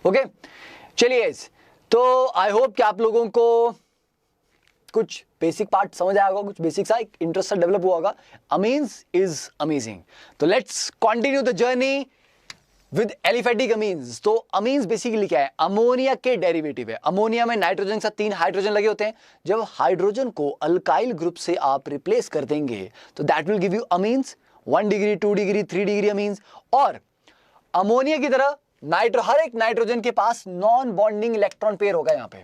Okay चलिए, तो I hope कि आप लोगों को कुछ बेसिक पार्ट समझ आया होगा, कुछ बेसिक सा एक इंटरेस्ट डेवलप हुआ होगा। Amines is amazing. तो let's continue the journey with aliphatic amines. तो अमीन्स बेसिकली क्या है? अमोनिया के डेरिवेटिव है। अमोनिया में नाइट्रोजन से 3 हाइड्रोजन लगे होते हैं। जब हाइड्रोजन को अल्काइल ग्रुप से आप रिप्लेस कर देंगे तो that will give you amines. 1 degree, 2 degree, 3 degree amines. और अमोनिया की तरह हर एक नाइट्रोजन के पास नॉन बॉन्डिंग इलेक्ट्रॉन पेयर होगा यहाँ पे,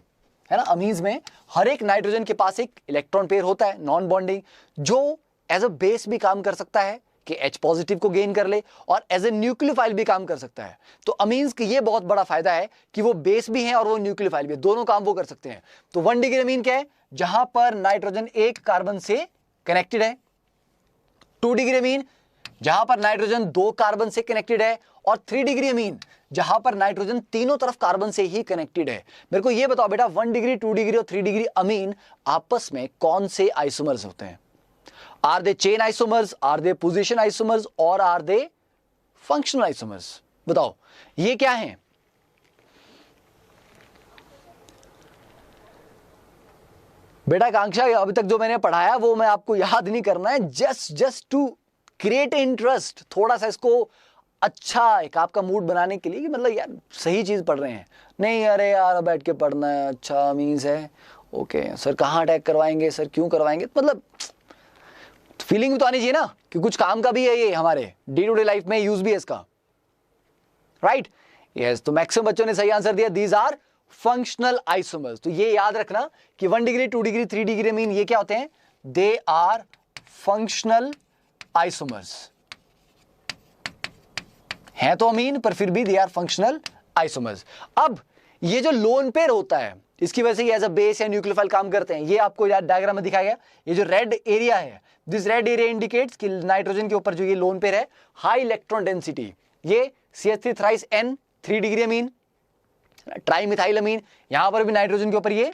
है ना। अमीन्स में हर एक नाइट्रोजन के पास एक इलेक्ट्रॉन पेयर होता है नॉन बॉन्डिंग, जो एज अ बेस भी काम कर सकता है कि H पॉजिटिव को गेन कर ले, और एज ए न्यूक्लियोफाइल भी काम कर सकता है। तो अमीन्स की ये बहुत बड़ा फायदा है कि वो बेस भी है और वो न्यूक्लियोफाइल भी है, दोनों काम वो कर सकते हैं। तो 1 डिग्री अमीन क्या है? जहां पर नाइट्रोजन एक कार्बन से कनेक्टेड है। 2 डिग्री अमीन जहां पर नाइट्रोजन 2 कार्बन से कनेक्टेड है। और 3 डिग्री अमीन जहां पर नाइट्रोजन तीनों तरफ कार्बन से ही कनेक्टेड है। मेरे को ये बताओ बेटा, 1 डिग्री, 2 डिग्री और 3 डिग्री अमीन आपस में कौन से आइसोमर्स होते हैं? Are they chain isomers? Are they position isomers? और are they functional isomers? बताओ ये क्या है? बेटा आकांक्षा, अभी तक जो मैंने पढ़ाया वो मैं आपको याद नहीं करना है, जस्ट टू क्रिएट इंटरेस्ट, थोड़ा सा इसको अच्छा एक आपका मूड बनाने के लिए कि मतलब यार सही चीज पढ़ रहे हैं। नहीं अरे यार बैठ के पढ़ना है, अच्छा मीन्स है, ओके सर कहाँ अटैक करवाएंगे, सर क्यों करवाएंगे, मतलब फीलिंग भी तो आनी चाहिए ना कि कुछ काम का भी है, ये हमारे डे टू डे लाइफ में यूज भी है इसका, राइट? यस, तो मैक्सिमम बच्चों ने सही आंसर दिया, दीज आर फंक्शनल आइसोमर्स। तो ये याद रखना कि 1 डिग्री, 2 डिग्री, 3 डिग्री मीन ये क्या होते हैं? They are functional isomers. हैं तो अमीन पर फिर भी दे आर फंक्शनल आइसोमर्स। अब ये जो लोन पेयर होता है इसकी वजह से एज अ बेस या न्यूक्लियोफाइल काम करते हैं। ये आपको डायग्राम में दिखाया गया, ये जो रेड एरिया है, दिस रेड एरिया इंडिकेट्स कि नाइट्रोजन के ऊपर जो ये लोन पेयर है, हाई इलेक्ट्रॉन डेंसिटी, ये CH3 thrice N 3 degree amine, trimethyl amine, यहां पर भी नाइट्रोजन के ऊपर ये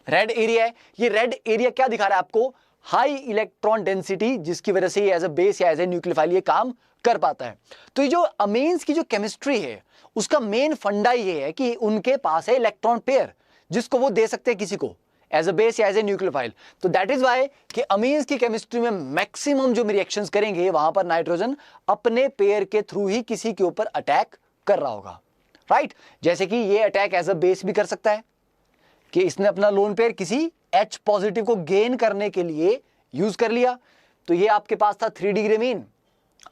रेड एरिया है। ये रेड एरिया क्या दिखा रहा है आपको? हाई इलेक्ट्रॉन डेंसिटी, जिसकी वजह से एज अ बेस या एज ए न्यूक्लियोफाइल ये काम कर पाता है। तो ये जो अमीन्स की जो केमिस्ट्री है उसका मेन फंडा ये है कि उनके पास है इलेक्ट्रॉन पेयर जिसको वो दे सकते हैं किसी को एज अ बेस या एज ए न्यूक्लियोफाइल। तो दैट इज व्हाई कि अमीन्स की केमिस्ट्री में मैक्सिमम जो रिएक्शंस करेंगे वहां पर नाइट्रोजन अपने पेयर के थ्रू ही किसी के ऊपर अटैक कर रहा होगा, राइट? जैसे कि ये अटैक एज अ बेस भी कर सकता है कि इसने अपना लोन पेयर किसी H पॉजिटिव को गेन करने के लिए यूज कर लिया। तो ये आपके पास था 3 डिग्री अमीन,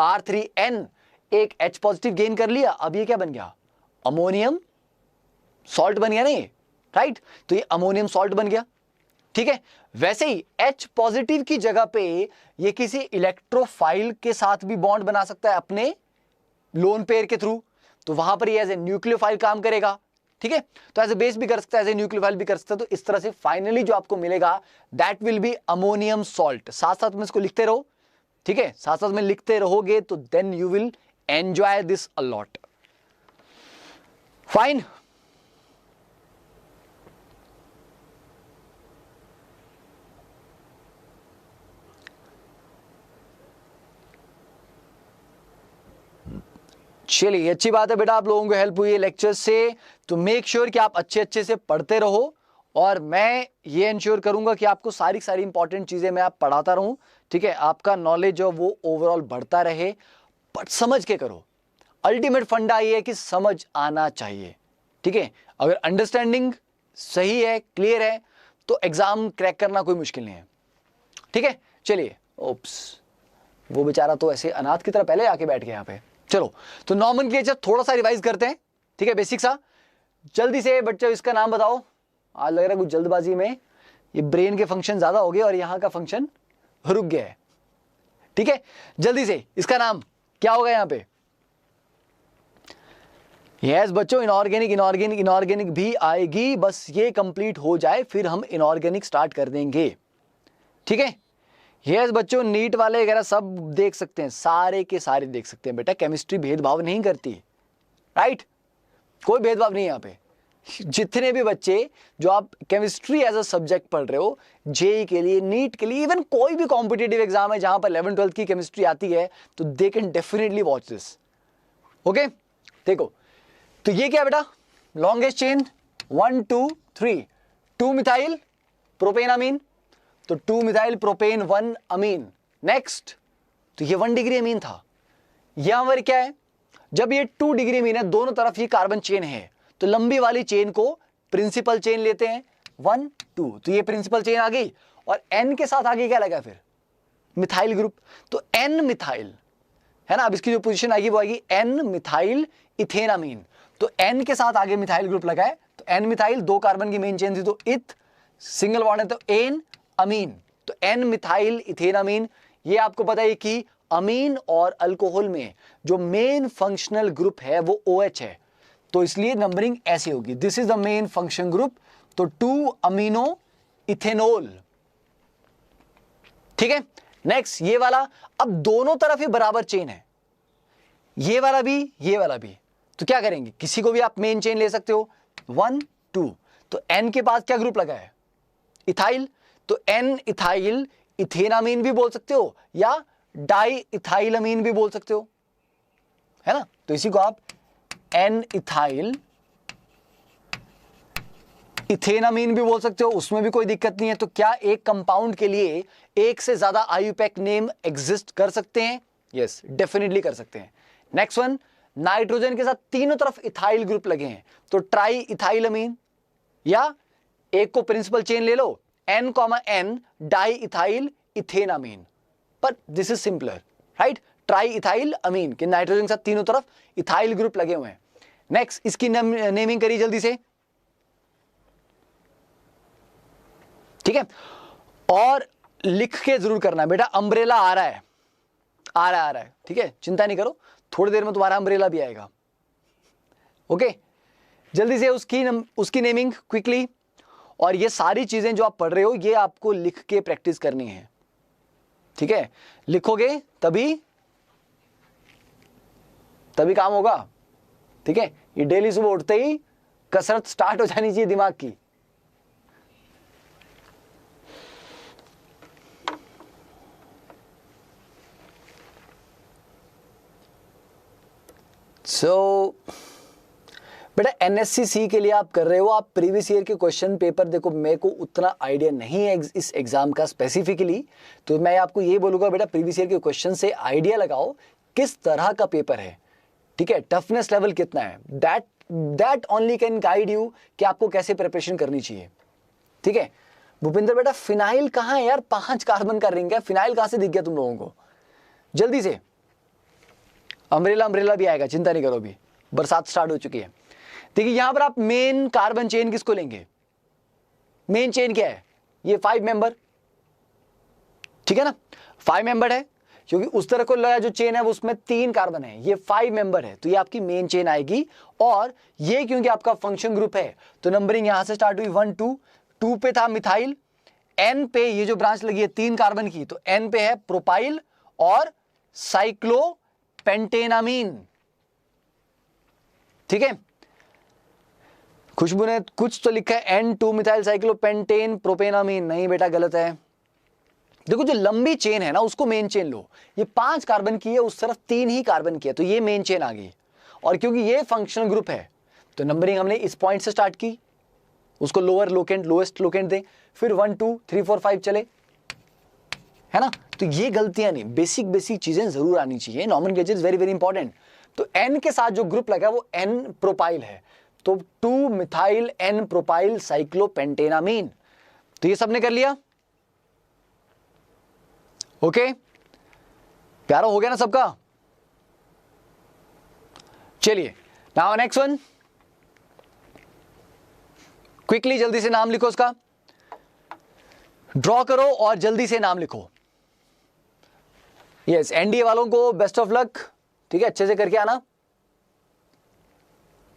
R3N, एक H पॉजिटिव गेन कर लिया, अब ये क्या बन गया? अमोनियम सॉल्ट बन गया नहीं, राइट? तो ये अमोनियम सॉल्ट बन गया, ठीक है। वैसे ही H पॉजिटिव की जगह पे ये किसी इलेक्ट्रोफाइल के साथ भी बॉन्ड बना सकता है अपने लोन पेयर के थ्रू, तो वहां पर ये एज ए न्यूक्लियोफाइल काम करेगा, ठीक है। तो एज ए बेस भी कर सकता है, एज ए न्यूक्लियोफाइल भी कर सकता है। तो इस तरह से फाइनली जो आपको मिलेगा that will be ammonium salt. साथ साथ में इसको लिखते रहो, ठीक है, साथ साथ में लिखते रहोगे तो then you will enjoy this a lot. Fine, चलिए अच्छी बात है बेटा, आप लोगों को हेल्प हुई है लेक्चर से। तो मेक श्योर कि आप अच्छे से पढ़ते रहो और मैं ये इंश्योर करूंगा कि आपको सारी इंपॉर्टेंट चीजें मैं आप पढ़ाता रहूं, ठीक है। आपका नॉलेज जो वो ओवरऑल बढ़ता रहे, बट समझ के करो। अल्टीमेट फंडा ये है कि समझ आना चाहिए, ठीक है। अगर अंडरस्टैंडिंग सही है, क्लियर है, तो एग्जाम क्रैक करना कोई मुश्किल नहीं है, ठीक है। चलिए, ओप्स, वो बेचारा तो ऐसे अनाथ की तरह पहले आके बैठ गया यहाँ पे। चलो, तो नॉमेनक्लेचर थोड़ा सा रिवाइज करते हैं, ठीक है, बेसिक सा। जल्दी से बच्चों इसका नाम बताओ। आज लग रहा है कुछ जल्दबाजी में ये ब्रेन के फंक्शन ज्यादा हो गए और यहाँ का फंक्शन रुक गया है, ठीक है। जल्दी से इसका नाम क्या होगा यहाँ पे? यस बच्चों, इनऑर्गेनिक इनऑर्गेनिक इनऑर्गेनिक भी आएगी, बस ये कंप्लीट हो जाए फिर हम इनऑर्गेनिक स्टार्ट कर देंगे, ठीक है। यस बच्चों, नीट वाले वगैरह सब देख सकते हैं, सारे के सारे देख सकते हैं बेटा। केमिस्ट्री भेदभाव नहीं करती, राइट? कोई भेदभाव नहीं है यहाँ पे। जितने भी बच्चे जो आप केमिस्ट्री एज अ सब्जेक्ट पढ़ रहे हो, जेई के लिए, नीट के लिए, इवन कोई भी कॉम्पिटिटिव एग्जाम है जहां पर 11th-12th की केमिस्ट्री आती है, तो they can definitely watch this, okay. देखो, तो ये क्या बेटा, लॉन्गेस्ट चेन 1 2 3, 2 मिथाइल प्रोपेन अमीन, तो 2 मिथाइल प्रोपेन 1 अमीन। नेक्स्ट, तो ये 1 डिग्री अमीन था। यहां पर क्या है, जब ये 2 डिग्री अमीन है, दोनों तरफ ये कार्बन चेन है, तो लंबी वाली चेन को प्रिंसिपल चेन लेते हैं 1 2, तो ये प्रिंसिपल चेन आ गई। और N के साथ आगे क्या लगा फिर, मिथाइल ग्रुप, तो N मिथाइल है ना। अब इसकी जो पोजीशन आएगी वो आएगी N मिथाइल इथेनामीन, तो N के साथ आगे मिथाइल ग्रुप लगा है, तो N मिथाइल 2 कार्बन की मेन चेन थी, तो इथ सिंगल बॉन्ड है, तो एन अमीन, तो N मिथाइल इथेनामीन। ये आपको पता है कि अमीन और अल्कोहल में जो मेन फंक्शनल ग्रुप है वो OH है, तो इसलिए नंबरिंग ऐसी होगी, this is the main function group, तो 2 अमीनो इथेनॉल। ठीक है, नेक्स्ट ये वाला, अब दोनों तरफ ही बराबर चेन है, ये वाला भी ये वाला भी, तो क्या करेंगे, किसी को भी आप मेन चेन ले सकते हो 1 2, तो N के पास क्या ग्रुप लगा है, इथाइल, तो N इथाइल इथेनामीन भी बोल सकते हो या डाई इथाइलमीन भी बोल सकते हो, है ना। तो इसी को आप N इथाइल इथेनामीन भी बोल सकते हो, उसमें भी कोई दिक्कत नहीं है। तो क्या एक कंपाउंड के लिए एक से ज्यादा आईयूपैक नेम एग्जिस्ट कर सकते हैं? यस, डेफिनेटली कर सकते हैं। नेक्स्ट वन, नाइट्रोजन के साथ तीनों तरफ इथाइल ग्रुप लगे हैं, तो ट्राई इथाइलमीन, या एक को प्रिंसिपल चेन ले लो N, N di ethyl ethanamine, पर this is simpler, right, tri ethyl amine कि नाइट्रोजन के साथ तीनों तरफ इथाइल ग्रुप लगे हुए हैं। नेक्स्ट, इसकी नेमिंग करिए जल्दी से, ठीक है, और लिख के जरूर करना बेटा, अम्ब्रेला आ रहा है, आ रहा है, ठीक है, चिंता नहीं करो, थोड़ी देर में तुम्हारा अम्ब्रेला भी आएगा। ओके, जल्दी से उसकी नेमिंग क्विकली, और ये सारी चीजें जो आप पढ़ रहे हो ये आपको लिख के प्रैक्टिस करनी है, ठीक है, लिखोगे तभी काम होगा, ठीक है। ये डेली सुबह उठते ही कसरत स्टार्ट हो जानी चाहिए दिमाग की। बेटा NSCC के लिए आप कर रहे हो, आप प्रीवियस ईयर के क्वेश्चन पेपर देखो, मेरे को उतना आइडिया नहीं है इस एग्जाम का स्पेसिफिकली, तो मैं आपको ये बोलूंगा बेटा प्रीवियस ईयर के क्वेश्चन से आइडिया लगाओ किस तरह का पेपर है, ठीक है, टफनेस लेवल कितना है, that only can guide you कि आपको कैसे प्रिपरेशन करनी चाहिए, ठीक है। भूपिंदर बेटा फिनाइल कहाँ है यार, 5 कार्बन का रिंग है, फिनाइल कहां से दिख गया तुम लोगों को, जल्दी से। अम्ब्रेला भी आएगा, चिंता नहीं करो, अभी बरसात स्टार्ट हो चुकी है। देखिए यहां पर आप मेन कार्बन चेन किसको लेंगे, मेन चेन क्या है, ये 5 मेंबर, ठीक है ना, 5 मेंबर है, क्योंकि उस तरह को लगा जो चेन है वो उसमें 3 कार्बन है, ये 5 मेंबर है, तो ये आपकी मेन चेन आएगी। और ये क्योंकि आपका फंक्शन ग्रुप है तो नंबरिंग यहां से स्टार्ट हुई 1 2, 2 पे था मिथाइल, N पे ये जो ब्रांच लगी है 3 कार्बन की, तो N पे है प्रोपाइल और साइक्लोपेंटेनामीन, ठीक है। खुशबू ने कुछ तो लिखा है N2 मिथाइल साइक्लोपेंटेन प्रोपेनामीन, नहीं बेटा गलत है। देखो जो लंबी चेन है ना उसको मेन चेन लो, ये 5 कार्बन की है, उस तरफ 3 ही कार्बन की है, तो ये मेन चेन आ गई। और क्योंकि ये फंक्शनल ग्रुप है तो नंबरिंग हमने इस पॉइंट से स्टार्ट की, उसको लोअर लोकेंट लोएस्ट लोकेंट दें, फिर 1 2 3 4 5 चले, है ना। तो ये गलतियां नहीं, बेसिक चीजें जरूर आनी चाहिए, nomenclature is very very important. तो N के साथ जो ग्रुप लगा वो N प्रोपाइल है, तो 2 मिथाइल N प्रोपाइल साइक्लोपेंटेनामीन, तो ये सबने कर लिया, ओके प्यारा हो गया ना सबका। चलिए नाउ नेक्स्ट वन, क्विकली जल्दी से नाम लिखो, उसका ड्रॉ करो और जल्दी से नाम लिखो। यस, एनडीए वालों को बेस्ट ऑफ लक, ठीक है, अच्छे से करके आना।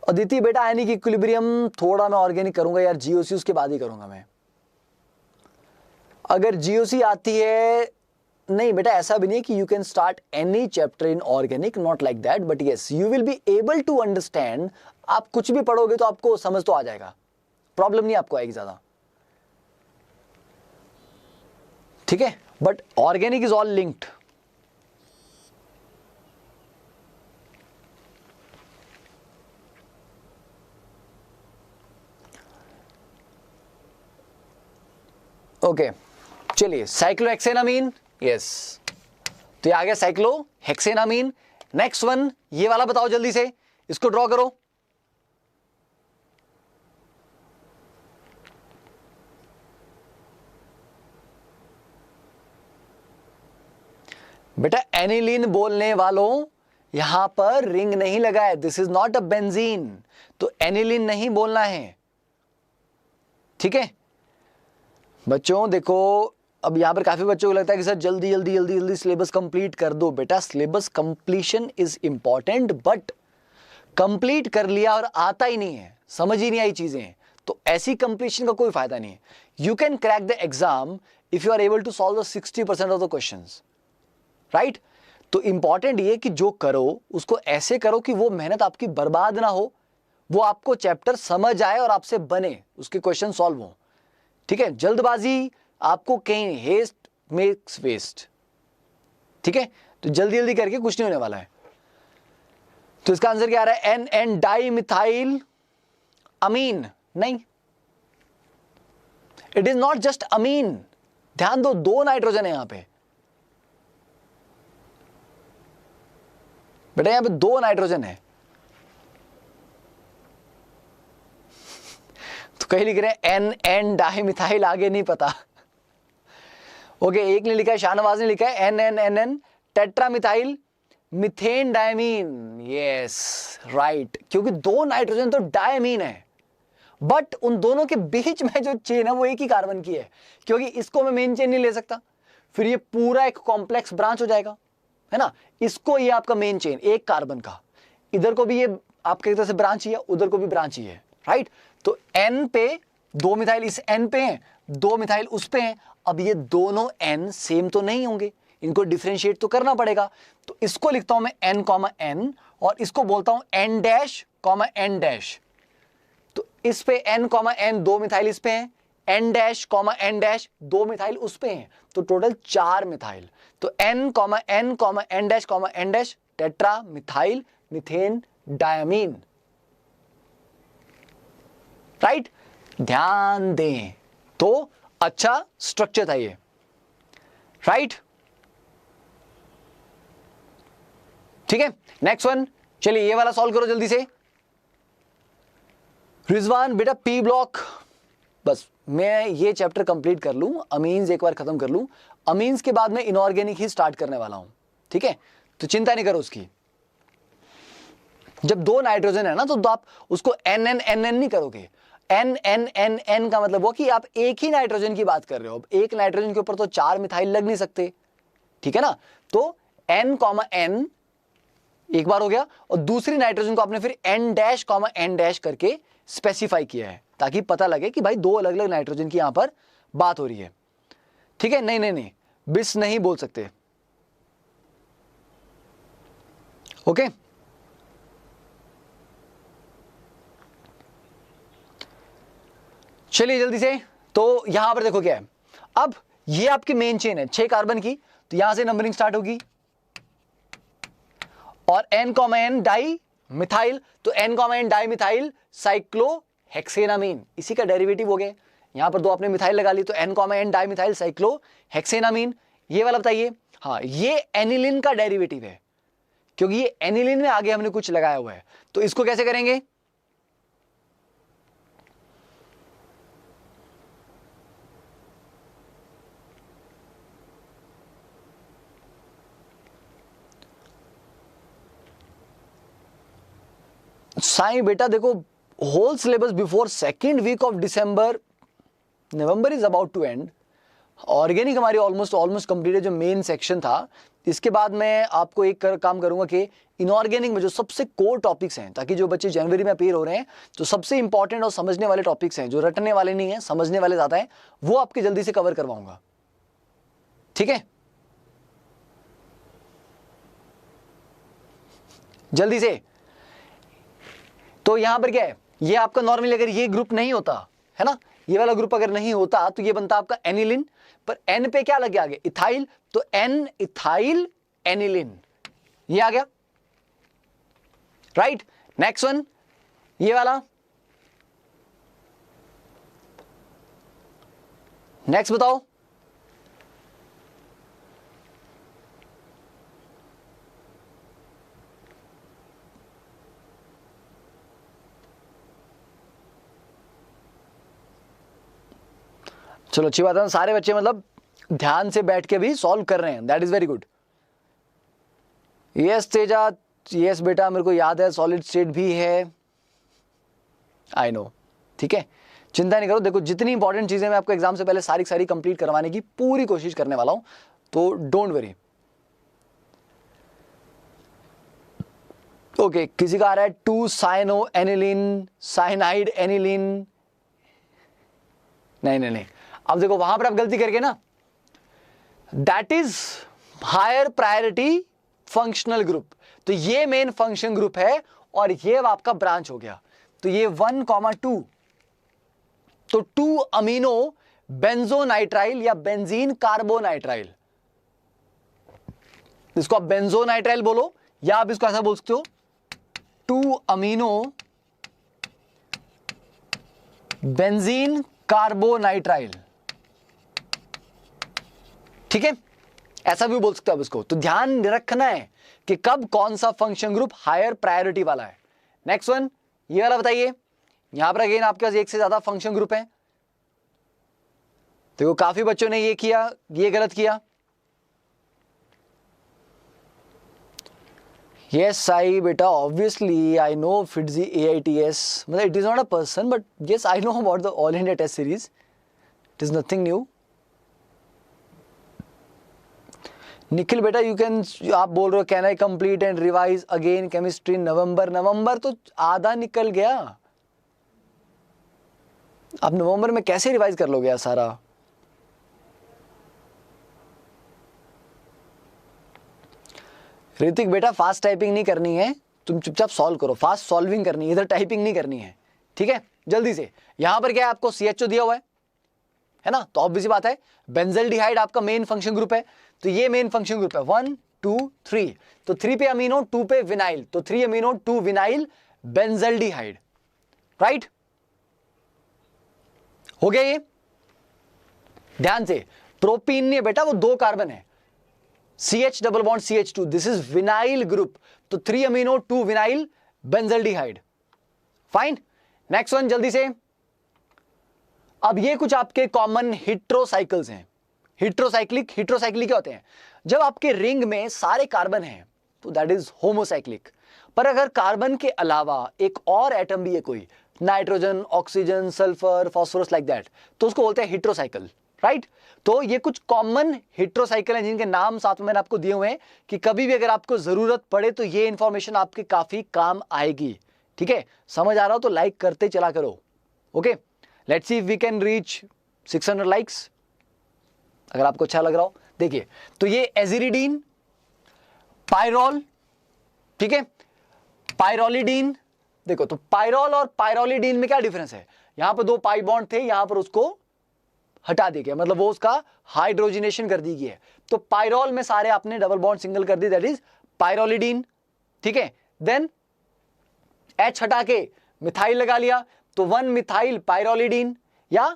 अदिति बेटा आयनिक इक्विलिब्रियम थोड़ा मैं ऑर्गेनिक करूंगा यार, जीओसी उसके बाद ही करूंगा मैं, अगर जीओसी आती है। नहीं बेटा ऐसा भी नहीं है कि you can start any chapter in organic, not like that, but yes you will be able to understand. आप कुछ भी पढ़ोगे तो आपको समझ तो आ जाएगा, प्रॉब्लम नहीं आपको आएगी ज्यादा, ठीक है। But organic is all linked. Okay चलिए, साइक्लोहेक्सेनामीन, यस, तो ये आ गया साइक्लोहेक्सेनामीन। नेक्स्ट वन, ये वाला बताओ जल्दी से, इसको ड्रॉ करो। बेटा एनिलीन बोलने वालों, यहां पर रिंग नहीं लगा है, this is not a benzene, तो एनिलीन नहीं बोलना है, ठीक है बच्चों। देखो अब यहां पर काफी बच्चों को लगता है कि सर जल्दी जल्दी जल्दी जल्दी सिलेबस कंप्लीट कर दो। बेटा syllabus completion is important, but complete कर लिया और आता ही नहीं है, समझ ही नहीं आई चीजें, तो ऐसी कंप्लीशन का कोई फायदा नहीं है। You can crack the exam if you are able to solve the 60% of the questions, right. तो इंपॉर्टेंट ये कि जो करो उसको ऐसे करो कि वो मेहनत आपकी बर्बाद ना हो, वो आपको चैप्टर समझ आए और आपसे बने, उसके क्वेश्चन सॉल्व हो, ठीक है। जल्दबाजी आपको कहीं, हेस्ट मेक्स वेस्ट, ठीक है, तो जल्दी जल्दी करके कुछ नहीं होने वाला है। तो इसका आंसर क्या आ रहा है, एन एन डाई मिथाइल अमीन, नहीं, इट इज नॉट जस्ट अमीन, ध्यान दो, दो नाइट्रोजन है यहां पे बेटा, यहां पे दो नाइट्रोजन है, तो कहीं लिख रहे हैं एन एन डाई मिथाइल, आगे नहीं पता। ओके एक ने लिखा है, शाहनवाज ने लिखा है N N N N tetramethyl methane diamine, yes right, क्योंकि दो नाइट्रोजन तो डायमीन है, बट उन दोनों के बीच में जो चेन है वो एक ही कार्बन की है, क्योंकि इसको मैं मेन चेन नहीं ले सकता, फिर ये पूरा एक कॉम्प्लेक्स ब्रांच हो जाएगा, है ना। इसको ये आपका मेन चेन एक कार्बन का, इधर को भी ये आपके तरह से ब्रांच ही है, उधर को भी ब्रांच ही है, राइट। तो एन पे दो मिथाइल इस एन पे हैं, दो मिथाइल उस पे हैं, अब ये दोनों एन सेम तो नहीं होंगे, इनको डिफरेंशिएट तो करना पड़ेगा, तो इसको लिखता हूं मैं एन कॉमा एन, और इसको बोलता हूं N dash comma N dash. तो इस पे एन कॉमा एन दो मिथाइल इस पे हैं, N dash comma N dash दो मिथाइल उस पे हैं, तो टोटल चार मिथाइल। तो N comma N dash comma N dash tetramethyl methane diamine, right. ध्यान दें तो अच्छा स्ट्रक्चर था ये, राइट, ठीक है। नेक्स्ट वन, चलिए ये वाला सॉल्व करो जल्दी से। रिजवान बेटा पी ब्लॉक, बस मैं ये चैप्टर कंप्लीट कर लूं, अमीन्स एक बार खत्म कर लूं, अमीन्स के बाद मैं इनऑर्गेनिक ही स्टार्ट करने वाला हूं, ठीक है, तो चिंता नहीं करो उसकी। जब दो नाइट्रोजन है ना तो आप उसको एन एन एन एन नहीं करोगे, एन एन एन एन का मतलब वो कि आप एक ही नाइट्रोजन की बात कर रहे हो, अब एक नाइट्रोजन के ऊपर तो चार मिथाइल लग नहीं सकते, ठीक है ना। तो एन कॉमा एन एक बार हो गया, और दूसरी नाइट्रोजन को आपने फिर N dash comma N dash करके स्पेसिफाई किया है, ताकि पता लगे कि भाई दो अलग अलग नाइट्रोजन की यहां पर बात हो रही है, ठीक है। नहीं नहीं नहीं, बिस नहीं बोल सकते, ओके। चलिए जल्दी से, तो यहां पर देखो क्या है, अब ये आपकी मेन चेन है 6 कार्बन की, तो यहां से नंबरिंग स्टार्ट होगी, और N comma N di methyl, तो N comma N di methyl cyclohexanamine, इसी का डेरिवेटिव हो गया, यहां पर दो आपने मिथाइल लगा ली, तो N comma N di methyl cyclohexanamine. ये वाला बताइए, हाँ ये एनिलिन का डेरिवेटिव है, क्योंकि ये एनिलिन में आगे हमने कुछ लगाया हुआ है, तो इसको कैसे करेंगे, साईं बेटा देखो, whole syllabus before second week of December, November is about to end, organic हमारी ऑलमोस्ट कंप्लीट है, जो मेन सेक्शन था। इसके बाद मैं आपको एक काम करूंगा कि इनऑर्गेनिक में जो सबसे कोर टॉपिक्स हैं, ताकि जो बच्चे जनवरी में अपीयर हो रहे हैं, तो सबसे इंपॉर्टेंट और समझने वाले टॉपिक्स हैं, जो रटने वाले नहीं हैं, समझने वाले ज्यादा हैं, वो आपके जल्दी से कवर करवाऊंगा, ठीक है, जल्दी से। तो यहां पर क्या है, ये आपका नॉर्मली अगर ये ग्रुप नहीं होता है ना, ये वाला ग्रुप अगर नहीं होता तो ये बनता आपका एनिलिन, पर एन पे क्या लग गया आगे, इथाइल, तो एन इथाइल एनिलिन, ये आ गया, राइट। नेक्स्ट वन, ये वाला, नेक्स्ट बताओ। चलो अच्छी बात है, सारे बच्चे मतलब ध्यान से बैठ के भी सॉल्व कर रहे हैं, that is very good. Yes Teja, yes बेटा मेरे को याद है, सॉलिड स्टेट भी है, आई नो, ठीक है, चिंता नहीं करो। देखो जितनी इंपॉर्टेंट चीजें मैं आपको एग्जाम से पहले सारी सारी कंप्लीट करवाने की पूरी कोशिश करने वाला हूं, तो डोंट वरी। ओके, किसी का आ रहा है 2 साइनो एनिलीन, साइनाइड एनिलीन, नहीं नहीं नहीं, अब देखो वहां पर आप गलती करके ना, that is higher priority functional group, तो ये मेन फंक्शन ग्रुप है और ये आपका ब्रांच हो गया। तो ये 1,2, तो 2 अमीनो बेंजोनाइट्राइल या बेंजीन कार्बोनाइट्राइल, इसको आप बेंजोनाइट्राइल बोलो या आप इसको ऐसा बोल सकते हो 2 अमीनो बेंजीन कार्बोनाइट्राइल, ठीक है, ऐसा भी बोल सकते हो आप इसको। तो ध्यान रखना है कि कब कौन सा फंक्शन ग्रुप हायर प्रायोरिटी वाला है। नेक्स्ट वन, ये वाला बताइए। यहां पर अगेन आपके पास एक से ज्यादा फंक्शन ग्रुप है, देखो काफी बच्चों ने ये किया, ये गलत किया। यस साई बेटा, obviously I know FIITJEE AITS, मतलब it is not a person but yes I know about the all India test series, it is nothing new. Nikhil बेटा यू कैन, आप बोल रहे हो can I complete and revise again chemistry November, नवंबर तो आधा निकल गया, आप नवंबर में कैसे रिवाइज कर लोगे यार सारा। ऋतिक बेटा फास्ट टाइपिंग नहीं करनी है, तुम चुपचाप सॉल्व करो, फास्ट सॉल्विंग करनी है, इधर टाइपिंग नहीं करनी है, ठीक है, जल्दी से। यहां पर क्या है, आपको CHO दिया हुआ है ना, तो ऑब्वियस बात है बेंजल्डिहाइड आपका मेन फंक्शन ग्रुप है, तो ये मेन फंक्शन ग्रुप है 1 2 3, तो 3 पे अमीनो 2 पे विनाइल, तो 3 अमीनो 2 विनाइल बेंजल्डिहाइड, राइट, हो गया ये। ध्यान से, प्रोपीन नहीं है बेटा, वो 2 कार्बन है, CH double bond CH2, this is vinyl group, तो 3 amino 2 vinyl benzaldehyde, fine. Next one जल्दी से। अब ये कुछ आपके कॉमन हिट्रोसाइकल्स हैं, हिट्रोसाइक्लिक, हिट्रोसाइक्लिक क्या होते हैं, जब आपके रिंग में सारे कार्बन हैं तो दैट इज होमोसाइक्लिक, पर अगर कार्बन के अलावा एक और एटम भी है, कोई nitrogen, oxygen, sulphur, phosphorus like that, तो उसको बोलते हैं हिट्रोसाइकल, राइट। तो ये कुछ कॉमन हिट्रोसाइकल हैं जिनके नाम साथ में मैंने आपको दिए हुए हैं कि कभी भी अगर आपको जरूरत पड़े तो ये इंफॉर्मेशन आपके काफी काम आएगी, ठीक है। समझ आ रहा हो तो लाइक करते चला करो, okay. Let's see if we can reach 600 likes, अगर आपको अच्छा लग रहा हो। देखिए, तो ये एजिरिडीन, पायरोल, ठीक है, पायरोलिडीन, देखो तो पायरोल और पायरोलिडीन में क्या डिफरेंस है, यहां पर 2 पाई बॉन्ड थे, यहां पर उसको हटा दिया गया, मतलब वो उसका हाइड्रोजिनेशन कर दी गई है, तो पायरोल में सारे आपने डबल बॉन्ड सिंगल कर दी, दैट इज पायरोलिडीन, ठीक है। देन H हटा के मिथाइल लगा लिया, तो 1 मिथाइल पायरोलिडीन या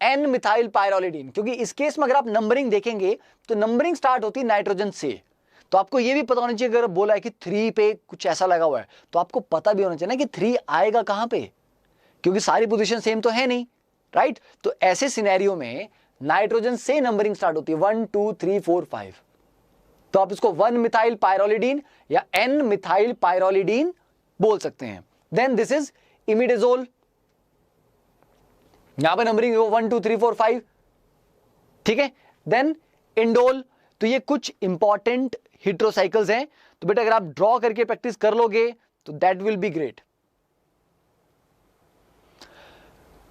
N मिथाइल पायरोलिडीन, क्योंकि इस केस में अगर आप नंबरिंग देखेंगे तो नंबरिंग स्टार्ट होती है नाइट्रोजन से, तो आपको यह भी पता होना चाहिए, अगर बोला है कि 3 पे कुछ ऐसा लगा हुआ है तो आपको पता भी होना चाहिए ना कि 3 आएगा कहां पे, क्योंकि सारी पोजीशन सेम तो है नहीं, राइट। तो ऐसे सिनेरियो में नाइट्रोजन से नंबरिंग स्टार्ट होती है 1 2 3 4 5, तो आप इसको 1 मिथाइल पायरोलिडीन या N मिथाइल पायरोलिडीन बोल सकते हैं। देन दिस इज इमिडाजोल, यहां पर नंबरिंग 1 2 3 4 5, ठीक है। देन इंडोल, तो ये कुछ इंपॉर्टेंट हिट्रोसाइकल्स हैं, तो बेटा अगर आप ड्रॉ करके प्रैक्टिस कर लोगे तो दैट विल बी ग्रेट।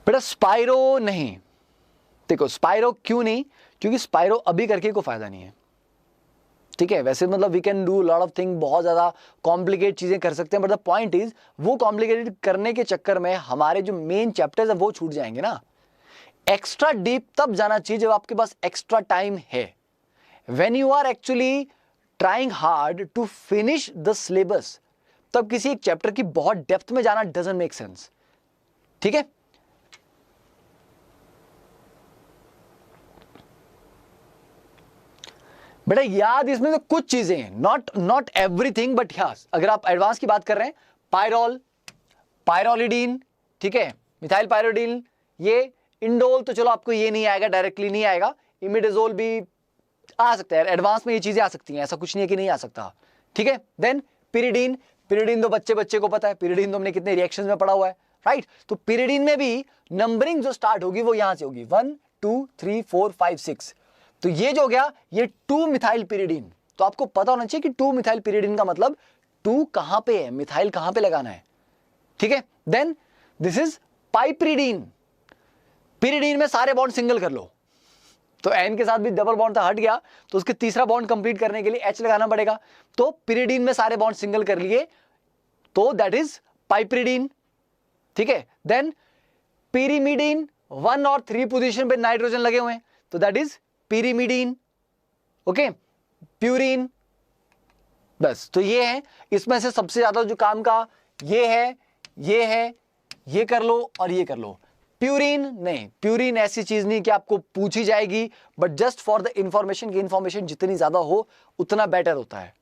बेटा स्पाइरो नहीं, देखो स्पाइरो क्यों नहीं, क्योंकि स्पाइरो अभी करके कोई फायदा नहीं है, ठीक है। वैसे मतलब we can do lot of thing, बहुत ज्यादा कॉम्प्लिकेट चीजें कर सकते हैं, बट द पॉइंट इज वो कॉम्प्लिकेटेड करने के चक्कर में हमारे जो मेन चैप्टर्स है वो छूट जाएंगे ना। एक्स्ट्रा डीप तब जाना चाहिए जब आपके पास एक्स्ट्रा टाइम है, when you are actually trying hard to finish the syllabus, तब किसी एक चैप्टर की बहुत डेप्थ में जाना डजंट मेक सेंस, ठीक है। बेटा याद इसमें से कुछ चीजें हैं, नॉट एवरीथिंग, बट यस अगर आप एडवांस की बात कर रहे हैं, पायरोल, पायरोलिडीन, ठीक है, मिथाइल पायरोडिन, ये इंडोल तो चलो आपको ये नहीं आएगा, डायरेक्टली नहीं आएगा, इमिडाजोल भी आ सकता है, एडवांस में ये चीजें आ सकती हैं, ऐसा कुछ नहीं है कि नहीं आ सकता, ठीक है। देन पिरिडीन, पिरिडीन तो बच्चे को पता है, पिरिडीन तो हमने कितने रिएक्शंस में पढ़ा हुआ है, राइट। तो पिरिडीन में भी नंबरिंग जो स्टार्ट होगी वो यहां से होगी 1 2 3 4 5 6। तो ये जो हो गया ये 2 मिथाइल पिरिडीन। तो आपको पता होना चाहिए कि 2 मिथाइल पिरिडीन का मतलब 2 कहां पे है, मिथाइल कहां पे लगाना है, ठीक है। देन दिस इज पाइपरिडीन, पिरिडीन में सारे बॉन्ड सिंगल कर लो, तो एन के साथ भी डबल बॉन्ड था, हट गया, तो उसके तीसरा बॉन्ड कंप्लीट करने के लिए एच लगाना पड़ेगा। तो पिरिडीन में सारे बॉन्ड सिंगल कर लिए, तो दैट इज पाइपरिडीन, ठीक है। देन पिरिमिडीन, 1 और 3 पोजीशन पे नाइट्रोजन लगे हुए हैं, तो that is pyrimidine, okay. Purine, बस, तो ये है, इसमें से सबसे ज्यादा जो काम का ये है, ये कर लो और ये कर लो। प्यूरिन नहीं, प्यूरिन ऐसी चीज नहीं कि आपको पूछी जाएगी, but just for the information की इंफॉर्मेशन जितनी ज्यादा हो उतना बेटर होता है,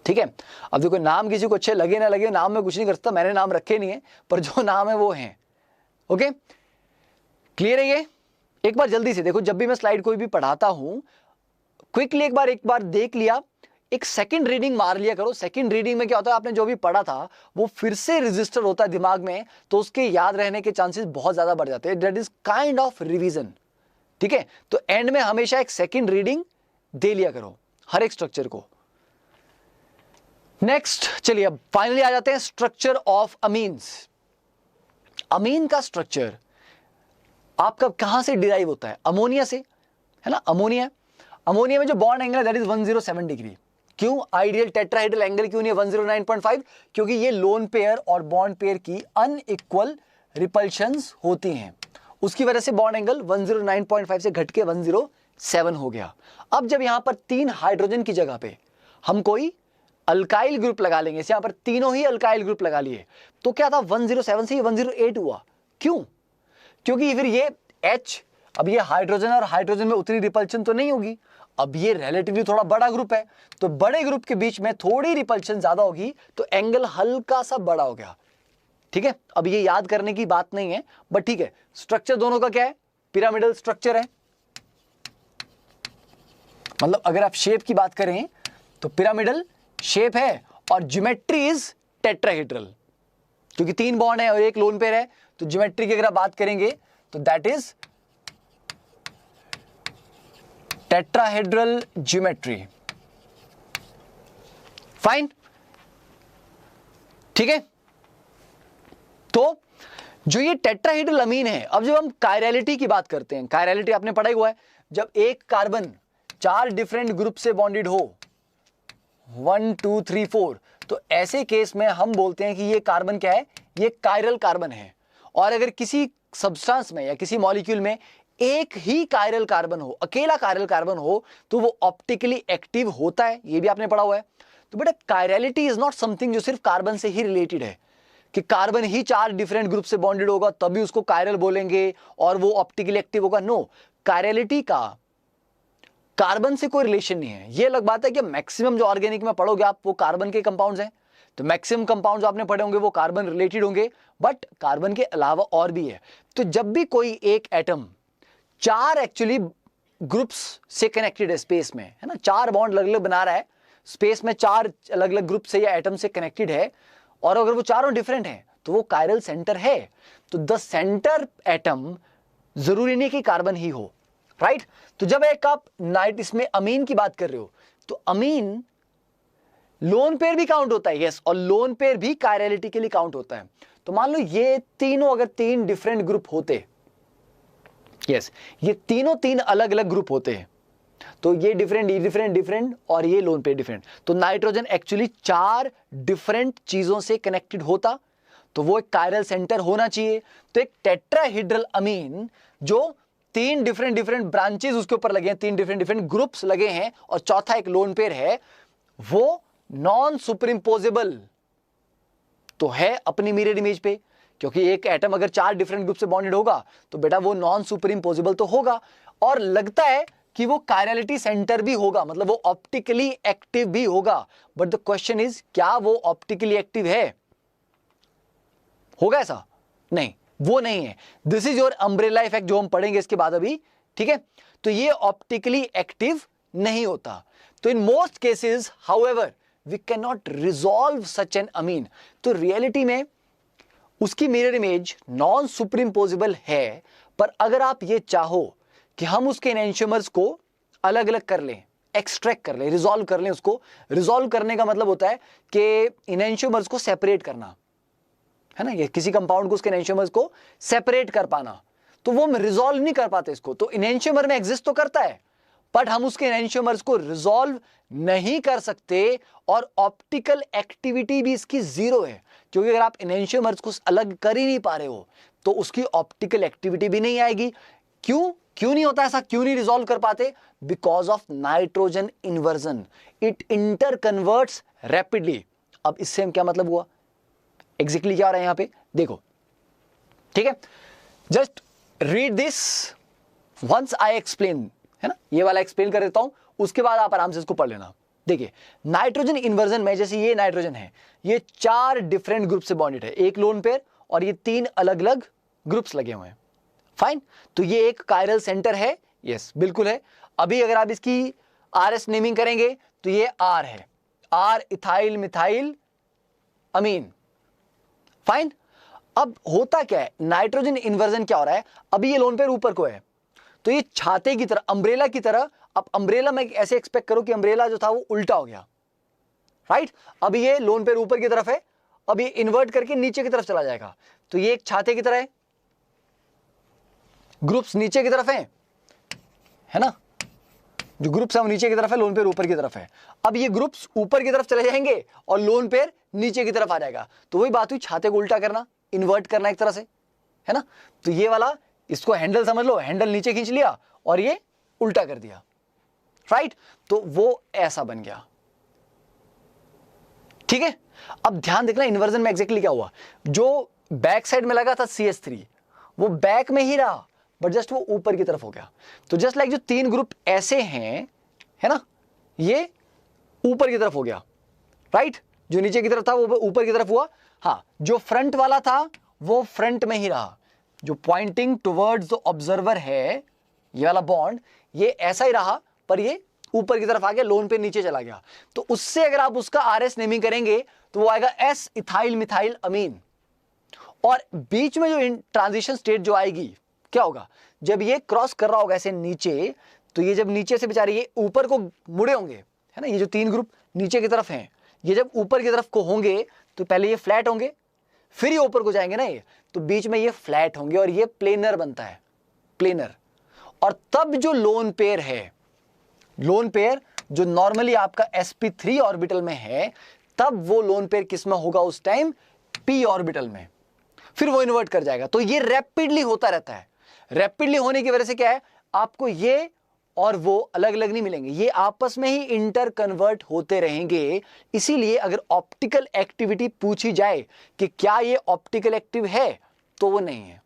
ठीक है। अब देखो नाम किसी को अच्छे लगे ना लगे, नाम में कुछ नहीं कर सकता, मैंने नाम रखे नहीं है, पर जो नाम है वो है, ओके। क्लियर है ये? एक बार जल्दी से देखो, जब भी मैं स्लाइड कोई भी पढ़ाता हूं, क्विकली एक बार देख लिया, एक सेकंड रीडिंग मार लिया करो। सेकंड रीडिंग में क्या होता है, आपने जो भी पढ़ा था वो फिर से रजिस्टर होता है दिमाग में, तो उसके याद रहने के चांसेस बहुत ज्यादा बढ़ जाते हैं। That is kind of revision, ठीक है। तो एंड में हमेशा एक सेकंड रीडिंग दे लिया करो हर एक स्ट्रक्चर को। नेक्स्ट चलिए अब फाइनली आ जाते हैं स्ट्रक्चर ऑफ अमीन्स। अमीन का स्ट्रक्चर आपका कहां से डिराइव होता है? अमोनिया से, है ना। अमोनिया में जो बॉन्ड एंगल है दैट इज 107 डिग्री। क्यों आइडियल टेट्राहेड्रल एंगल क्यों नहीं है 109.5? क्योंकि ये लोन पेयर और बॉन्ड पेयर की अनइक्वल रिपल्शंस होती हैं, उसकी वजह से बॉन्ड एंगल 109.5 से घट के 107 हो गया। अब जब यहां पर 3 हाइड्रोजन की जगह पे हम कोई अल्काइल ग्रुप लगा लेंगे, यहां पर तीनों ही अल्काइल ग्रुप लगा लिए, तो क्या था 107 से 108 हुआ। क्यों? क्योंकि फिर ये H, अब ये हाइड्रोजन और हाइड्रोजन में उतनी रिपल्शन तो नहीं होगी, अब ये रिलेटिवली थोड़ा बड़ा ग्रुप है, तो बड़े ग्रुप के बीच में थोड़ी रिपल्शन ज्यादा होगी, तो एंगल हल्का सा बड़ा हो गया, ठीक है। अब ये याद करने की बात नहीं है, बट ठीक है। स्ट्रक्चर दोनों का क्या है? पिरामिडल स्ट्रक्चर है, मतलब अगर आप शेप की बात करें तो पिरामिडल शेप है, और ज्योमेट्री इज टेट्राहेड्रल, क्योंकि 3 बॉन्ड है और एक लोन पेयर है, तो ज्योमेट्री की अगर आप बात करेंगे तो that is tetrahedral geometry. Fine, ठीक है। तो जो ये टेट्राहेड्रल अमीन है, अब जब हम कायरलिटी की बात करते हैं, कायरलिटी आपने पढ़ा हुआ है, जब एक कार्बन 4 डिफरेंट ग्रुप से बॉन्डेड हो, 1 2 3 4, तो ऐसे केस में हम बोलते हैं कि ये कार्बन क्या है? ये कायरल कार्बन है। और अगर किसी सब्सटेंस में या किसी मॉलिक्यूल में एक ही कायरल कार्बन हो, अकेला कायरल कार्बन हो, तो वो ऑप्टिकली एक्टिव होता है, ये भी आपने पढ़ा हुआ है। तो बेटा कायरलिटी इज नॉट समथिंग जो सिर्फ कार्बन से ही रिलेटेड है, कि कार्बन ही 4 डिफरेंट ग्रुप से बॉन्डेड होगा तभी उसको कायरल बोलेंगे और वो ऑप्टिकली एक्टिव होगा। नो, कायरलिटी का कार्बन से कोई रिलेशन नहीं है। ये अलग बात है कि मैक्सिमम जो ऑर्गेनिक में पढ़ोगे आप वो कार्बन के कंपाउंड्स हैं, तो मैक्सिमम कंपाउंड जो आपने पढ़े होंगे वो कार्बन रिलेटेड होंगे, बट कार्बन के अलावा और भी है। तो जब भी कोई एक एटम 4 एक्चुअली ग्रुप्स से कनेक्टेड है स्पेस में, है ना, 4 बॉन्ड अलग अलग बना रहा है स्पेस में, 4 अलग अलग ग्रुप से या एटम से कनेक्टेड है, और अगर वो चारों डिफरेंट हैं तो वो कायरल सेंटर है। तो द सेंटर एटम जरूरी नहीं कि कार्बन ही हो, राइट। तो जब एक आप नाइट इसमें अमीन की बात कर रहे हो, तो अमीन लोन पेयर भी काउंट होता है, यस, और लोन पेयर भी कायरलिटी के लिए काउंट होता है। तो मान लो ये तीनों अगर 3 डिफरेंट ग्रुप होते, यस, ये तीनों 3 अलग अलग ग्रुप होते हैं, तो ये डिफरेंट और ये लोन पेयर डिफरेंट, तो नाइट्रोजन एक्चुअली 4 डिफरेंट चीजों से कनेक्टेड होता, तो वो एक कायरल सेंटर होना चाहिए। तो एक टेट्राहेड्रल अमीन जो 3 डिफरेंट ब्रांचेस उसके ऊपर लगे हैं, 3 डिफरेंट ग्रुप्स लगे हैं, और चौथा एक लोन पेयर है, वो नॉन सुपरइम्पोजेबल तो है अपनी मिरर इमेज पे, क्योंकि एक एटम अगर 4 डिफरेंट ग्रुप से बॉन्डेड होगा तो बेटा वो नॉन सुपरइम्पोजेबल तो होगा। और लगता है कि वो कायरलिटी सेंटर भी होगा, मतलब वो ऑप्टिकली एक्टिव भी होगा, बट द क्वेश्चन इज क्या वो ऑप्टिकली एक्टिव है? होगा ऐसा? नहीं, वो नहीं है। This is your umbrella effect जो हम पढ़ेंगे इसके बाद अभी, ठीक है? तो ये ऑप्टिकली एक्टिव नहीं होता। तो in most cases however we can not resolve such an amine. तो रियलिटी में उसकी मिरर इमेज नॉन सुपरिम्पोजिबल है, पर अगर आप ये चाहो कि हम उसके एनेंशियोमर्स को अलग अलग कर लें, एक्सट्रैक्ट कर लें, रिजॉल्व कर लें, उसको रिजॉल्व करने का मतलब होता है कि एनेंशियोमर्स को सेपरेट करना, है ना? ये किसी कंपाउंड को उसके एनेंशियोमर्स को सेपरेट कर पाना, तो वो हम रिजॉल्व नहीं कर पाते इसको। तो एनेंशियोमर में एग्जिस्ट तो करता है, बट हम उसके एनेंशियोमर्स को रिजॉल्व नहीं कर सकते, और ऑप्टिकल एक्टिविटी भी इसकी जीरो है, क्योंकि अगर आप एनेंशियोमर्स को अलग कर ही नहीं पा रहे हो तो उसकी ऑप्टिकल एक्टिविटी भी नहीं आएगी। क्यों नहीं होता ऐसा? क्यों नहीं रिजॉल्व कर पाते? Because of nitrogen inversion, it inter converts rapidly. अब इससे हम क्या मतलब हुआ, एग्जैक्टली क्या हो रहा है यहां पे देखो, ठीक है? Just read this once I explain, है ना? ये वाला एक्सप्लेन कर देता हूं, उसके बाद आप आराम से इसको पढ़ लेना। देखिए, नाइट्रोजन इन्वर्जन में जैसे ये नाइट्रोजन है, ये 4 डिफरेंट ग्रुप से बॉन्डेड है, एक लोन पेयर और ये 3 अलग अलग ग्रुप्स लगे हुए हैं। फाइन, तो ये एक कायरल सेंटर है, यस बिल्कुल है। अभी अगर आप इसकी आरएस नेमिंग करेंगे तो ये आर है, R ethyl methyl amine. Fine, अब होता क्या है, नाइट्रोजन इन्वर्जन क्या हो रहा है, अभी ये लोन पेयर ऊपर को है, तो ये छाते की तरह, अम्ब्रेला की तरह, अब अम्ब्रेला में ऐसे एक्सपेक्ट करो कि अम्ब्रेला जो था वो उल्टा हो गया, राइट? अब ये लोन पेयर ऊपर की तरफ है, अब ये इन्वर्ट करके नीचे की तरफ चला जाएगा, तो ये एक छाते की तरह है, ग्रुप्स नीचे की तरफ है ना? जो ग्रुप्स है वो नीचे की तरफ है, लोन पेयर ऊपर की तरफ है। अब ये ग्रुप्स ऊपर की तरफ चले जाएंगे और लोन पेयर नीचे की तरफ आ जाएगा, तो वही बात हुई, छाते को उल्टा करना, इन्वर्ट करना एक तरह से, है ना? तो ये वाला, इसको हैंडल समझ लो, हैंडल नीचे खींच लिया और ये उल्टा कर दिया, राइट? तो वो ऐसा बन गया, ठीक है? अब ध्यान देखना इन्वर्जन में एग्जैक्टली क्या हुआ, जो बैक साइड में लगा था CH3 वो बैक में ही रहा, बट जस्ट वो ऊपर की तरफ हो गया। तो जस्ट लाइक जो 3 ग्रुप ऐसे हैं, है ना, ये ऊपर की तरफ हो गया, राइट? जो नीचे की तरफ था वो ऊपर की तरफ हुआ। हाँ, जो फ्रंट वाला था वो फ्रंट में ही रहा, जो पॉइंटिंग टुवर्ड्स द ऑब्जर्वर है, ये वाला बॉन्ड ये ऐसा ही रहा, पर ये ऊपर की तरफ आ गया, लोन पे नीचे चला गया। तो उससे अगर आप उसका आरएस नेमिंग करेंगे तो वो आएगा एस इथाइल मिथाइल अमीन। और बीच में जो ट्रांजिशन स्टेट जो आएगी, क्या होगा, जब ये क्रॉस कर रहा होगा ऐसे नीचे, तो ये जब नीचे से बेचारे ये ऊपर को मुड़े होंगे, है ना, ये जो 3 ग्रुप नीचे की तरफ हैं, ये जब ऊपर की तरफ को होंगे तो पहले ये फ्लैट होंगे, फिर ये ऊपर को जाएंगे ना, ये तो बीच में ये फ्लैट होंगे और ये प्लेनर बनता है, प्लेनर। और तब जो लोन पेयर है, लोन पेयर जो नॉर्मली आपका sp3 ऑर्बिटल में है, तब वो लोन पेयर किस में होगा उस टाइम, p ऑर्बिटल में, फिर वो इन्वर्ट कर जाएगा। तो ये रैपिडली होता रहता है। रैपिडली होने की वजह से क्या है, आपको ये और वो अलग अलग नहीं मिलेंगे, ये आपस में ही इंटर कन्वर्ट होते रहेंगे। इसीलिए अगर ऑप्टिकल एक्टिविटी पूछी जाए कि क्या ये ऑप्टिकल एक्टिव है, तो वो नहीं है।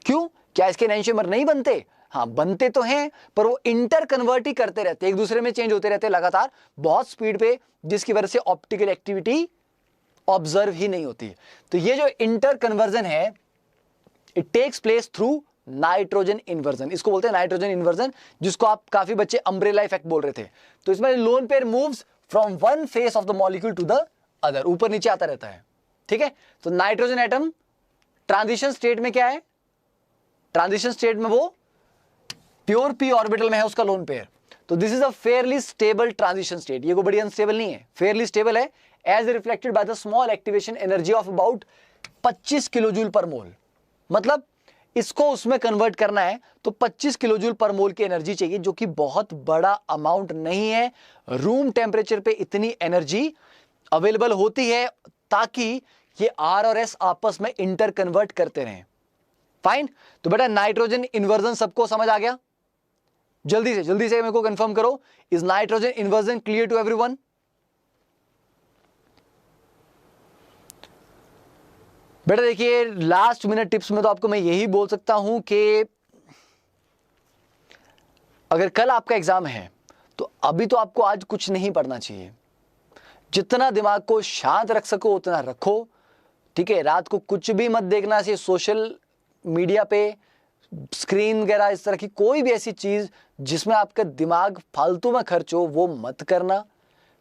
क्यों? क्या इसके एनेंशियोमर नहीं बनते? हाँ, बनते तो हैं, पर वो इंटर कन्वर्ट ही करते रहते, एक दूसरे में चेंज होते रहते लगातार बहुत स्पीड पे, जिसकी वजह से ऑप्टिकल एक्टिविटी ऑब्जर्व ही नहीं होती। तो ये जो इंटर कन्वर्जन है, it takes place through nitrogen inversion, इसको बोलते हैं नाइट्रोजन इन्वर्जन, जिसको आप काफी बच्चे अम्ब्रेला इफेक्ट बोल रहे थे। तो इसमें lone pair moves from one face of the molecule to the other, ऊपर नीचे आता रहता है, ठीक है? तो नाइट्रोजन एटम ट्रांजिशन स्टेट में क्या है, ट्रांजिशन स्टेट में वो प्योर p ऑर्बिटल में है उसका लोन पेयर। तो this is a fairly stable transition state, ये कोई बड़ी अनस्टेबल नहीं है, फेयरली स्टेबल है, as reflected by the small activation energy of about 25 kilojoule per mole. मतलब इसको उसमें कन्वर्ट करना है तो 25 किलोजूल पर मोल की एनर्जी चाहिए, जो कि बहुत बड़ा अमाउंट नहीं है। रूम टेम्परेचर पे इतनी एनर्जी अवेलेबल होती है ताकि ये R और S आपस में इंटर कन्वर्ट करते रहें। फाइन, तो बेटा नाइट्रोजन इन्वर्जन सबको समझ आ गया? जल्दी से मेरे को कंफर्म करो, is nitrogen inversion clear to everyone? बेटा देखिए, लास्ट मिनट टिप्स में तो आपको मैं यही बोल सकता हूं कि अगर कल आपका एग्जाम है तो अभी तो आपको आज कुछ नहीं पढ़ना चाहिए। जितना दिमाग को शांत रख सको उतना रखो, ठीक है। रात को कुछ भी मत देखना चाहिए, सोशल मीडिया पे स्क्रीन वगैरह इस तरह की कोई भी ऐसी चीज जिसमें आपका दिमाग फालतू में खर्च हो वो मत करना।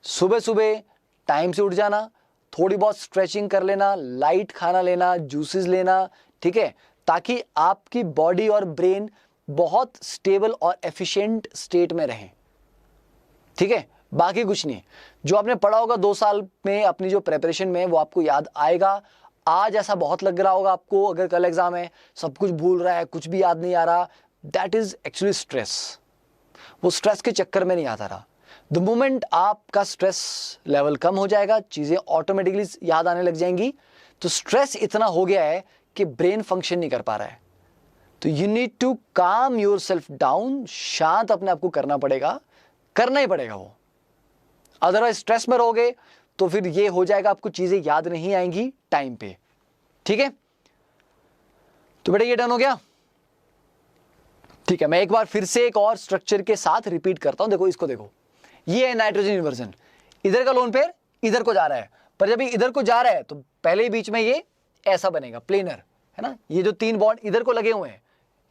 सुबह सुबह टाइम से उठ जाना, थोड़ी बहुत स्ट्रेचिंग कर लेना, लाइट खाना लेना, जूसेस लेना, ठीक है, ताकि आपकी बॉडी और ब्रेन बहुत स्टेबल और एफिशिएंट स्टेट में रहें, ठीक है। बाकी कुछ नहीं, जो आपने पढ़ा होगा 2 साल में अपनी जो प्रेपरेशन में वो आपको याद आएगा। आज ऐसा बहुत लग रहा होगा आपको, अगर कल एग्जाम है सब कुछ भूल रहा है, कुछ भी याद नहीं आ रहा, दैट इज एक्चुअली स्ट्रेस। वो स्ट्रेस के चक्कर में नहीं आता रहा। द मोमेंट आपका स्ट्रेस लेवल कम हो जाएगा, चीजें ऑटोमेटिकली याद आने लग जाएंगी। तो स्ट्रेस इतना हो गया है कि ब्रेन फंक्शन नहीं कर पा रहा है। तो you need to calm yourself down, शांत अपने आप को करना पड़ेगा, करना ही पड़ेगा वो। अदरवाइज स्ट्रेस में रहोगे तो फिर ये हो जाएगा, आपको चीजें याद नहीं आएंगी टाइम पे, ठीक है। तो बेटा ये डन हो गया, ठीक है। मैं एक बार फिर से एक और स्ट्रक्चर के साथ रिपीट करता हूं। देखो इसको, देखो ये है नाइट्रोजन इन्वर्जन। इधर का लोन पेयर इधर को जा रहा है, पर जब ये इधर को जा रहा है तो पहले ही बीच में ये ऐसा बनेगा, प्लेनर है ना। ये जो 3 बॉन्ड इधर को लगे हुए हैं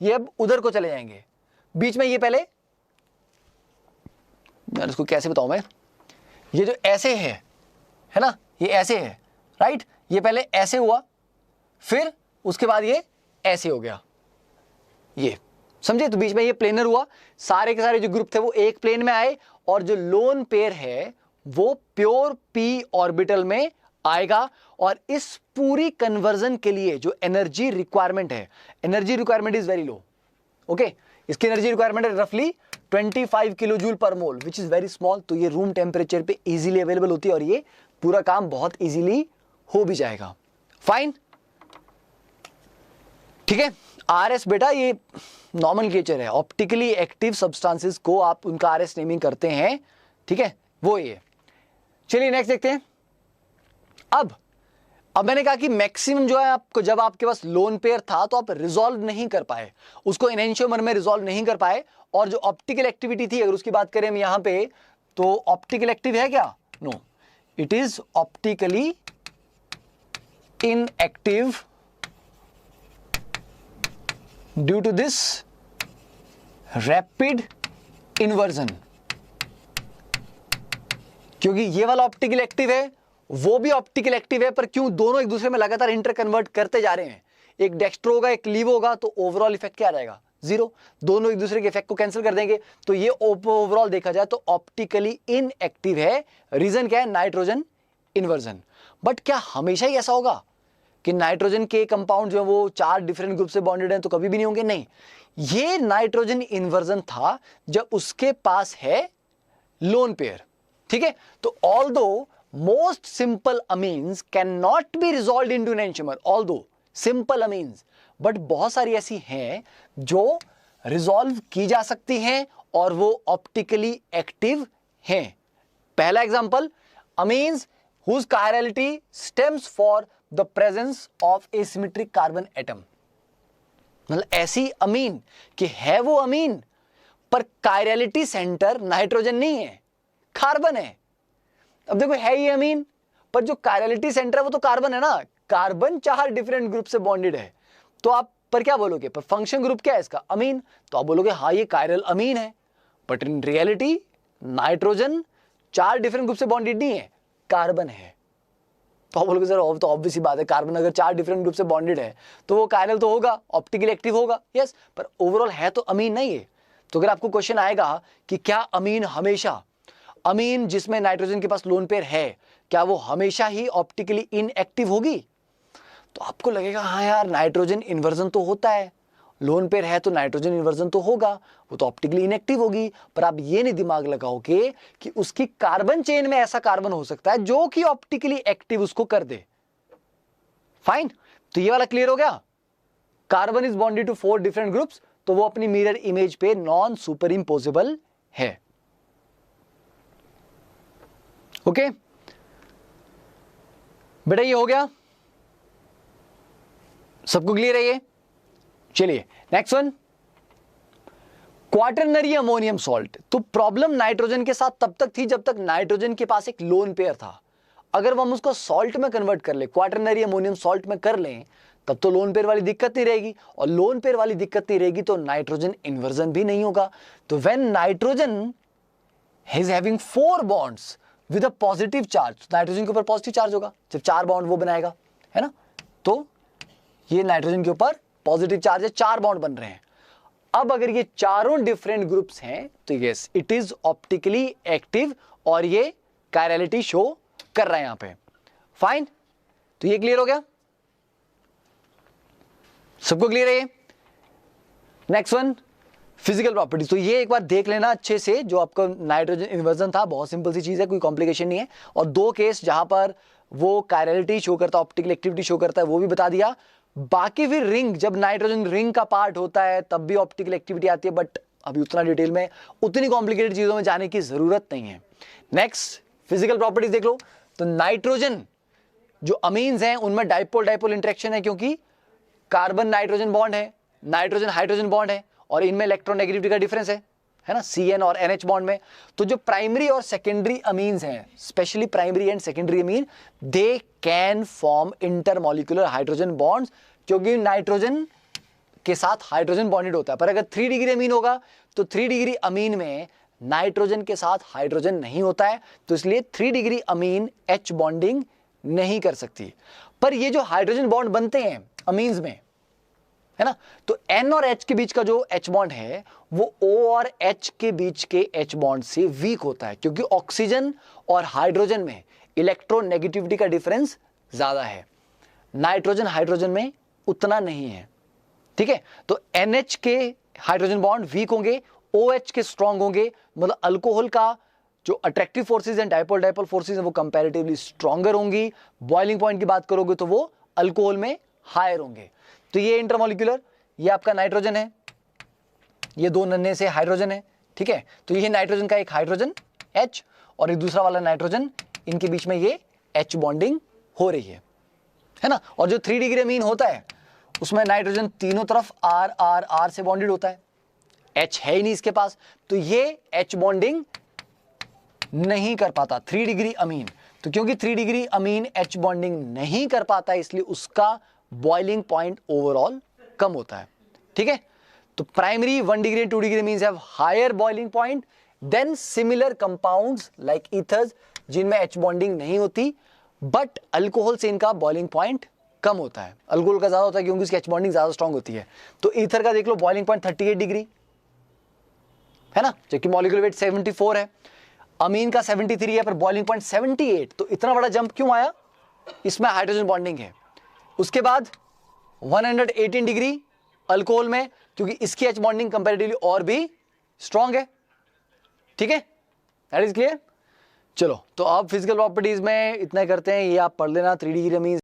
ये अब उधर को चले जाएंगे। बीच में ये पहले, यार इसको कैसे बताऊं मैं, ये जो ऐसे है ना, ये ऐसे है, राइट। ये पहले ऐसे हुआ, फिर उसके बाद ये ऐसे हो गया, ये समझे। तो बीच में ये प्लेनर हुआ, सारे के सारे जो ग्रुप थे वो एक प्लेन में आए, और जो लोन पेयर है वो प्योर पी ऑर्बिटल में आएगा। और इस पूरी कन्वर्जन के लिए जो एनर्जी रिक्वायरमेंट है, energy requirement is very low, okay. इसकी एनर्जी रिक्वायरमेंट है रफली 25 किलो जूल पर मोल, विच इज वेरी स्मॉल। तो ये रूम टेम्परेचर पे इजीली अवेलेबल होती है और ये पूरा काम बहुत इजीली हो भी जाएगा। फाइन, ठीक है। आरएस बेटा ये नॉमेनक्लेचर है, ऑप्टिकली एक्टिव सब्सटेंसेस को आप उनका आरएस नेमिंग करते हैं, ठीक है, वो ये। चलिए नेक्स्ट देखते हैं। अब मैंने कहा कि मैक्सिमम जो है आपको, जब आपके पास लोन पेयर था तो आप रिजॉल्व नहीं कर पाए उसको, एनेंशियोमर में रिजॉल्व नहीं कर पाए। और जो ऑप्टिकल एक्टिविटी थी, अगर उसकी बात करें हम यहां पे, तो ऑप्टिकल एक्टिव है क्या? No, it is optically inactive due to this rapid inversion. क्योंकि ये वाला ऑप्टिकल एक्टिव है, वो भी ऑप्टिकल एक्टिव है, पर क्यों दोनों एक दूसरे में लगातार इंटरकन्वर्ट करते जा रहे हैं, एक डेक्स्ट्रो होगा एक लीव होगा, तो ओवरऑल इफेक्ट क्या रहेगा? 0। दोनों एक दूसरे के इफेक्ट को कैंसिल कर देंगे। तो ये ओवरऑल देखा जाए तो ऑप्टिकली इनएक्टिव है। रीजन क्या है? Nitrogen inversion. बट क्या हमेशा ही ऐसा होगा कि नाइट्रोजन के कंपाउंड जो है वो 4 डिफरेंट ग्रुप से बॉन्डेड हैं? तो कभी भी नहीं होंगे, नहीं। ये नाइट्रोजन इन्वर्जन था जब उसके पास है लोन पेयर, ठीक है। तो although most simple amines cannot be resolved into enantiomer, although simple amines, but बहुत सारी ऐसी हैं जो रिजॉल्व की जा सकती हैं और वो ऑप्टिकली एक्टिव हैं। पहला example, amines whose chirality stems for the presence of asymmetric carbon atom। मतलब ऐसी अमीन कि है वो अमीन पर कायरलिटी सेंटर नाइट्रोजन नहीं है, कार्बन है। अब देखो है ये अमीन, पर जो कायरलिटी सेंटर है वो तो कार्बन है ना। कार्बन 4 डिफरेंट ग्रुप से बॉन्डेड है, तो आप पर क्या बोलोगे? पर फंक्शन ग्रुप क्या है इसका? अमीन। तो आप बोलोगे हाँ ये कायरल अमीन है, but in reality nitrogen 4 different group से बॉन्डेड नहीं है, कार्बन है। तो आप बोलोगे सर तो ऑब्वियस ही बात है, कार्बन अगर 4 डिफरेंट ग्रुप से बॉन्डेड है तो वो कायरल तो होगा, ऑप्टिकली एक्टिव होगा, यस, पर ओवरऑल है तो अमीन नहीं है। तो अगर आपको क्वेश्चन आएगा कि क्या अमीन हमेशा, अमीन जिसमें नाइट्रोजन के पास लोन पेयर है, क्या वो हमेशा ही ऑप्टिकली इनएक्टिव होगी? तो आपको लगेगा हाँ यार नाइट्रोजन इन्वर्जन तो होता है, लोन पेयर है तो नाइट्रोजन इन्वर्जन तो होगा, वो तो ऑप्टिकली इनएक्टिव होगी। पर आप ये नहीं दिमाग लगाओगे कि उसकी कार्बन चेन में ऐसा कार्बन हो सकता है जो कि ऑप्टिकली एक्टिव उसको कर दे। फाइन, तो ये वाला क्लियर हो गया। Carbon is bonded to 4 different groups, तो वो अपनी मिरर इमेज पे नॉन सुपर इंपोजेबल है। ओके बेटा ये हो गया, सबको क्लियर है ये? चलिए next one, quaternary ammonium salt, तो प्रॉब्लम नाइट्रोजन के साथ तब तक थी जब तक नाइट्रोजन के पास एक लोन पेयर था। अगर हम उसको सॉल्ट में कन्वर्ट कर ले, क्वाटरनरी अमोनियम सॉल्ट में कर लें, तब तो लोन पेयर वाली दिक्कत नहीं रहेगी, और लोन पेयर वाली दिक्कत नहीं रहेगी तो नाइट्रोजन इन्वर्जन भी नहीं होगा। तो when nitrogen is having 4 bonds with a positive charge, nitrogen के ऊपर पॉजिटिव चार्ज होगा जब 4 बॉन्ड वो बनाएगा, है ना। तो ये नाइट्रोजन के ऊपर पॉजिटिव चार्ज है, 4 बॉन्ड बन रहे हैं। अब अगर ये चारों डिफरेंट ग्रुप्स हैं तो yes it is optically active और ये कायरलिटी शो कर रहा है यहां पे। फाइन, तो ये क्लियर हो गया, सबको क्लियर है ये। Next one, physical properties. तो ये एक बार देख लेना अच्छे से, जो आपका नाइट्रोजन इन्वर्जन था, बहुत सिंपल सी चीज है, कोई कॉम्प्लिकेशन नहीं है। और 2 केस जहां पर वो कायरलिटी शो करता है, ऑप्टिकल एक्टिविटी शो करता है, वो भी बता दिया। बाकी फिर रिंग, जब नाइट्रोजन रिंग का पार्ट होता है तब भी ऑप्टिकल एक्टिविटी आती है, बट अभी उतना डिटेल में, उतनी कॉम्प्लिकेटेड चीजों में जाने की जरूरत नहीं है। नेक्स्ट फिजिकल प्रॉपर्टीज देख लो। तो नाइट्रोजन जो अमीन्स हैं उनमें डाइपोल डाइपोल इंटरेक्शन है, क्योंकि कार्बन नाइट्रोजन बॉन्ड है, नाइट्रोजन हाइड्रोजन बॉन्ड है, और इनमें इलेक्ट्रोनेगेटिविटी का डिफरेंस है ना, CN और NH बॉन्ड में। तो जो प्राइमरी और सेकेंडरी अमीन्स हैं, specially primary and secondary amine, they can form intermolecular hydrogen bonds, क्योंकि नाइट्रोजन के साथ हाइड्रोजन बॉन्डेड होता है। पर अगर 3 डिग्री अमीन होगा तो 3 डिग्री अमीन में नाइट्रोजन के साथ हाइड्रोजन नहीं होता है, तो इसलिए 3 डिग्री अमीन H बॉन्डिंग नहीं कर सकती। पर ये जो हाइड्रोजन बॉन्ड बनते हैं अमीन्स में, है ना, तो N और H के बीच का जो H बॉन्ड है वो O और H के बीच के H बॉन्ड से वीक होता है, क्योंकि ऑक्सीजन और हाइड्रोजन में इलेक्ट्रोनेगेटिविटी का डिफरेंस ज्यादा है, नाइट्रोजन हाइड्रोजन में उतना नहीं है। ठीक है, तो NH के हाइड्रोजन बॉन्ड वीक होंगे, OH के स्ट्रॉन्ग होंगे, मतलब अल्कोहल का जो attractive forces and dipole dipole forces हैं वो कंपैरेटिवली स्ट्रॉन्गर होंगी। बॉइलिंग पॉइंट की बात करोगे तो वो अल्कोहल में हायर होंगे। तो ये इंटरमॉलिक्यूलर, ये आपका नाइट्रोजन है, ये 2 नन्हे से हाइड्रोजन है। ठीक है, तो ये नाइट्रोजन का एक हाइड्रोजन H और एक दूसरा वाला नाइट्रोजन, इनके बीच में ये H बॉन्डिंग हो रही है ना। और जो 3 डिग्री अमीन होता है उसमें नाइट्रोजन तीनों तरफ R R R से बॉन्डेड होता है, H है ही नहीं इसके पास, तो ये H बॉन्डिंग नहीं कर पाता 3 डिग्री अमीन। तो क्योंकि 3 डिग्री अमीन H बॉन्डिंग नहीं कर पाता, इसलिए उसका बॉइलिंग पॉइंट ओवरऑल कम होता है। ठीक है, तो primary 1 degree and 2 degree amines have higher boiling point than similar compounds like ethers, जिनमें H बॉन्डिंग नहीं होती, बट अल्कोहल से इनका बॉइलिंग पॉइंट कम होता है। अल्कोहल का ज्यादा होता है क्योंकि इसकी H बॉन्डिंग ज्यादा स्ट्रांग होती है। तो ईथर का देख लो बॉइलिंग पॉइंट 38 डिग्री है ना, जबकि मॉलिक्यूलर वेट 74 है, अमीन का 73 है, पर बॉइलिंग पॉइंट 78। तो इतना बड़ा जंप क्यों आया, इसमें हाइड्रोजन बॉन्डिंग है। उसके बाद 118 डिग्री अल्कोहल में, क्योंकि इसकी H बॉन्डिंग कंपैरेटिवली और भी स्ट्रांग है। ठीक है, दैट इज क्लियर। चलो, तो अब फिजिकल प्रॉपर्टीज में इतना करते हैं, ये आप पढ़ लेना। 3 डिग्री अमीन